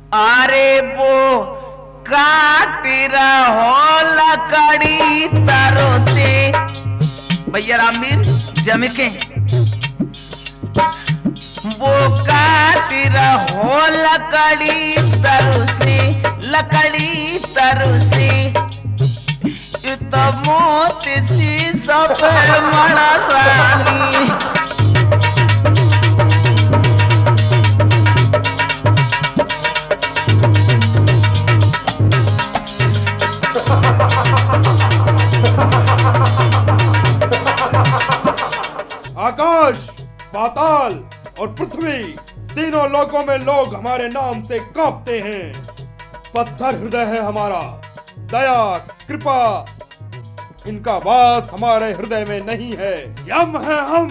अरे वो काट रहो लकड़ी तारों से। भैया रामवीर जमके वो काट रहो लकड़ी तरु से, लकड़ी तरु से। तो मोत सी सब मड़ा रानी। आकाश, पाताल और पृथ्वी तीनों लोकों में लोग हमारे नाम से कांपते हैं। पत्थर हृदय है हमारा, दया कृपा इनका वास हमारे हृदय में नहीं है। यम है हम।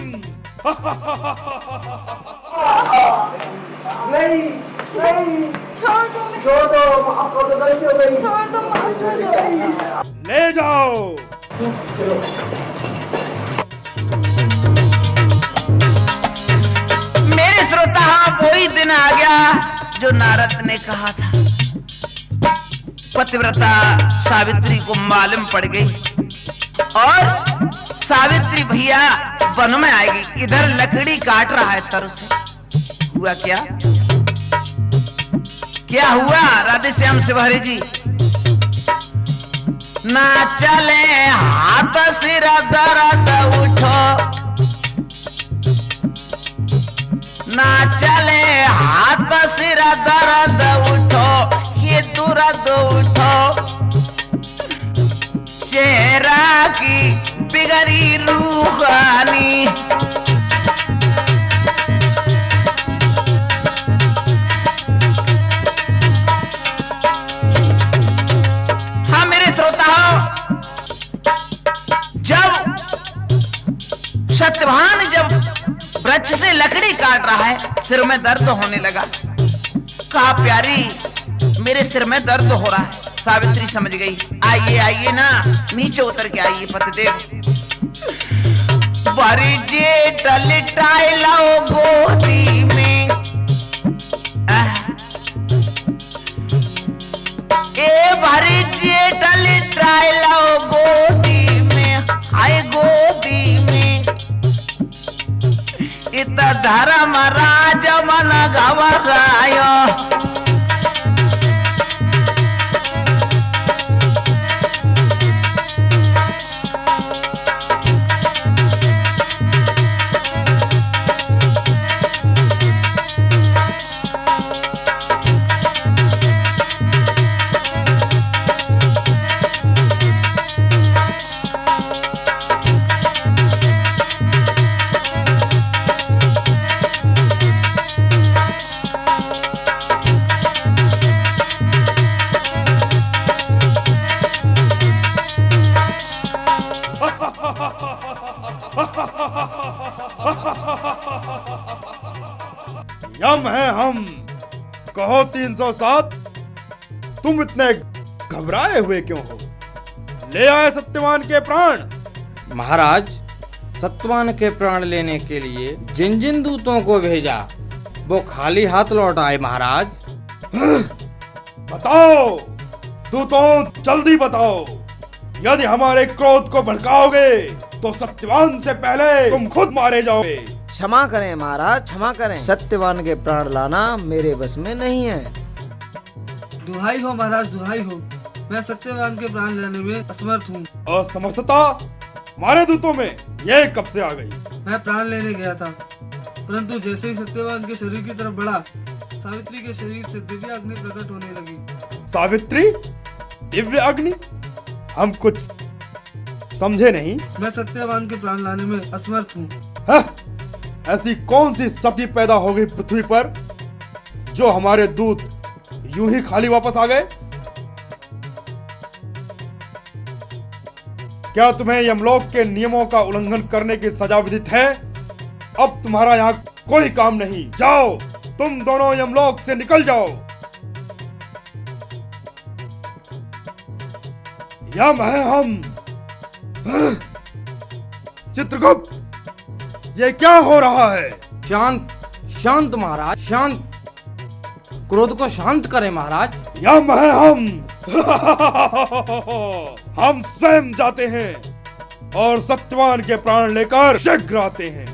नहीं नहीं, छोड़ दो, छोड़ दो, माफ कर दो, गलती हो गई। छोड़ दो, माफ कर दो। ले जाओ। मेरे श्रोता, वही दिन आ गया जो नारद ने कहा था। पतिव्रता सावित्री को मालूम पड़ गई और सावित्री भैया वन में आएगी। इधर लकड़ी काट रहा है तरु से। हुआ क्या? क्या हुआ राधे श्याम शिवहरे जी? ना चले हाथ सिर दर्द उठो, ना चले हाथ सिर दर्द उठो, ये दुर्द उठो। चेहरा की बिगड़ी रूहानी। हाँ मेरे श्रोता, जब सत्यवान वृक्ष से लकड़ी काट रहा है, सिर में दर्द होने लगा। कहा प्यारी मेरे सिर में दर्द हो रहा है। सावित्री समझ गई। आइए आइए ना, नीचे उतर के आइए पतिदेव। बड़ी जेठ लिटाए लाओ गोदी में, ए भरी जेठ लिटाए लाओ गोदी में, आए गोदी में। इत धर्म राज मन घबरायो, यम है हम। कहो 307, तुम इतने घबराए हुए क्यों हो? ले आए सत्यवान के प्राण। महाराज, सत्यवान के प्राण लेने के लिए जिन जिन दूतों को भेजा वो खाली हाथ लौट आए महाराज। बताओ दूतों, जल्दी बताओ। यदि हमारे क्रोध को भड़काओगे तो सत्यवान से पहले तुम खुद मारे जाओगे। क्षमा करें महाराज, क्षमा करें। सत्यवान के प्राण लाना मेरे बस में नहीं है। दुहाई हो महाराज, दुहाई हो। मैं सत्यवान के प्राण लेने में असमर्थ हूँ। असमर्थता हमारे दूतों में ये कब से आ गई? मैं प्राण लेने गया था, परंतु जैसे ही सत्यवान के शरीर की तरफ बढ़ा, सावित्री के शरीर से दिव्य अग्नि प्रकट होने लगी। सावित्री? दिव्य अग्नि? हम कुछ समझे नहीं। मैं सत्यवान के प्राण लाने में असमर्थ हूँ। ऐसी कौन सी सती पैदा हो गई पृथ्वी पर जो हमारे दूत यूं ही खाली वापस आ गए? क्या तुम्हें यमलोक के नियमों का उल्लंघन करने की सजा विदित है? अब तुम्हारा यहाँ कोई काम नहीं। जाओ, तुम दोनों यमलोक से निकल जाओ। यम है हम। चित्रगुप्त, ये क्या हो रहा है? शांत शांत महाराज, शांत। क्रोध को शांत करें महाराज। यम है हम हम स्वयं जाते हैं और सत्यवान के प्राण लेकर शीघ्र आते हैं।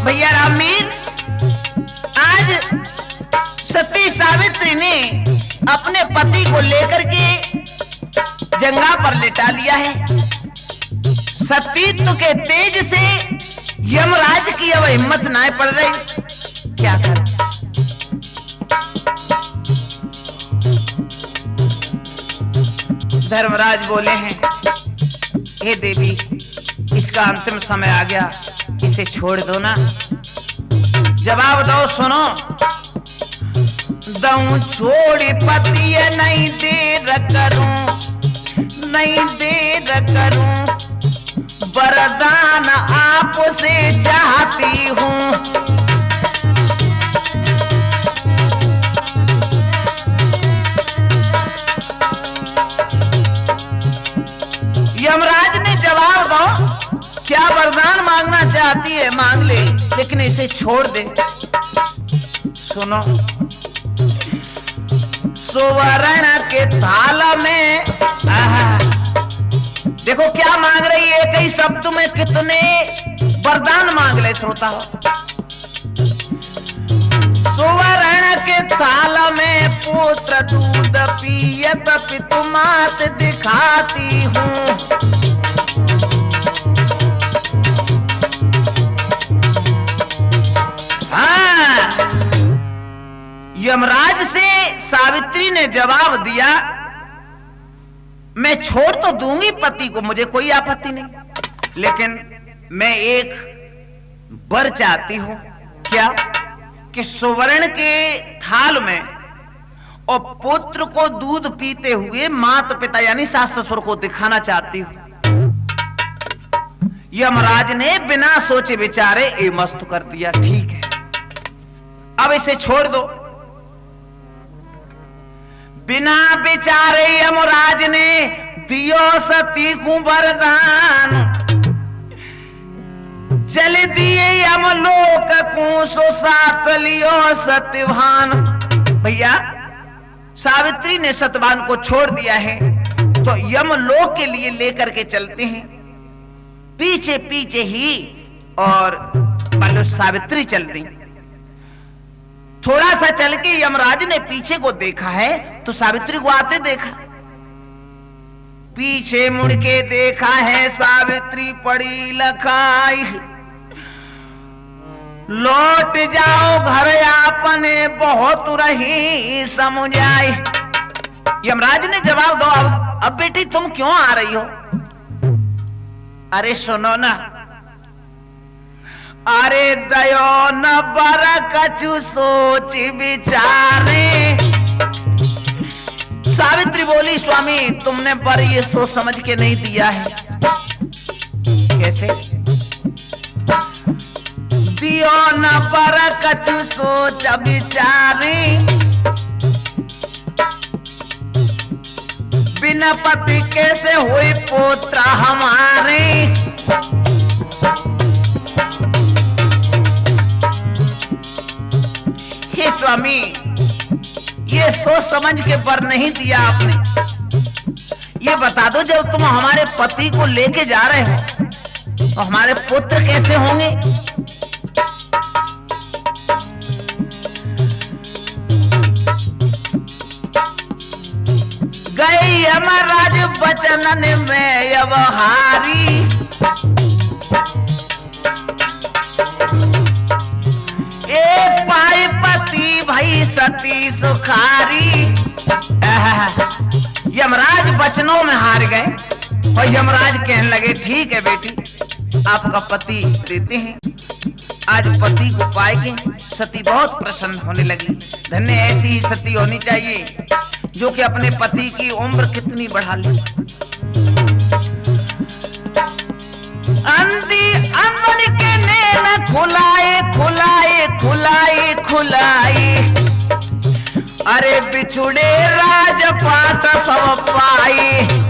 भैया रामवीर, आज सती सावित्री ने अपने पति को लेकर के जंगा पर लेटा लिया है। सतीत्व के तेज से यमराज की अब हिम्मत ना पड़ रही, क्या कर। धर्मराज बोले हैं, हे देवी, इसका अंतिम समय आ गया, इसे छोड़ दो ना। जवाब दो, सुनो। दऊं छोड़ पति नहीं देर करूं, नहीं देर करूं, वरदान आपसे चाहती हूं। यमराज ने जवाब दो, क्या वरदान मांगना चाहती है मांग ले, लेकिन इसे छोड़ दे। सुनो, सुवर्ण के थाल में देखो क्या मांग रही है, एक ही शब्द में कितने वरदान मांग ले श्रोता हो। सुवर्ण के थाल में पुत्र दूध पियत पितु मात दिखाती हूँ। हाँ, यमराज से सावित्री ने जवाब दिया, मैं छोड़ तो दूंगी पति को, मुझे कोई आपत्ति नहीं, लेकिन मैं एक वर चाहती हूं। क्या? कि सुवर्ण के थाल में और पुत्र को दूध पीते हुए माता पिता यानी सास ससुर को दिखाना चाहती हूं। यमराज ने बिना सोचे विचारे ये मस्त कर दिया, ठीक है, अब इसे छोड़ दो। बिना विचारे यमराज ने दियो सती को वरदान, चल दिए यमलोक को सो साथ लियो सत्यवान। भैया, सावित्री ने सत्यवान को छोड़ दिया है तो यमलोक के लिए लेकर के चलते हैं। पीछे पीछे ही और मान सावित्री चल दी। थोड़ा सा चल के यमराज ने पीछे को देखा है तो सावित्री को आते देखा। पीछे मुड़ के देखा है, सावित्री पड़ी लखाई। लौट जाओ घर आपने बहुत रही समुझाई। यमराज ने जवाब दो, अब बेटी तुम क्यों आ रही हो? अरे सुनो ना, अरे दयो न बर कछु सोच विचारे। सावित्री बोली, स्वामी तुमने पर ये सोच समझ के नहीं दिया है। कैसे? दियो न बर कछु सोच विचारे, बिना पति कैसे हुई पुत्र हमारे। हे स्वामी, ये सोच समझ के वर नहीं दिया आपने। ये बता दो, जब तुम हमारे पति को लेके जा रहे हो तो हमारे पुत्र कैसे होंगे? गई यमराज वचनन में व्यवहारी, एक पाई पति भई सती सुखारी। यमराज वचनों में हार गए और यमराज कहने लगे, ठीक है बेटी, आपका पति देते हैं। आज पति को पाएंगे। सती बहुत प्रसन्न होने लगी। धन्य ऐसी ही सती होनी चाहिए जो कि अपने पति की उम्र कितनी बढ़ा ले। अंधी अंधन के नैन खुलाए खुलाए खुलाए खुलाए, अरे बिछुड़े राजपाट सब पाए।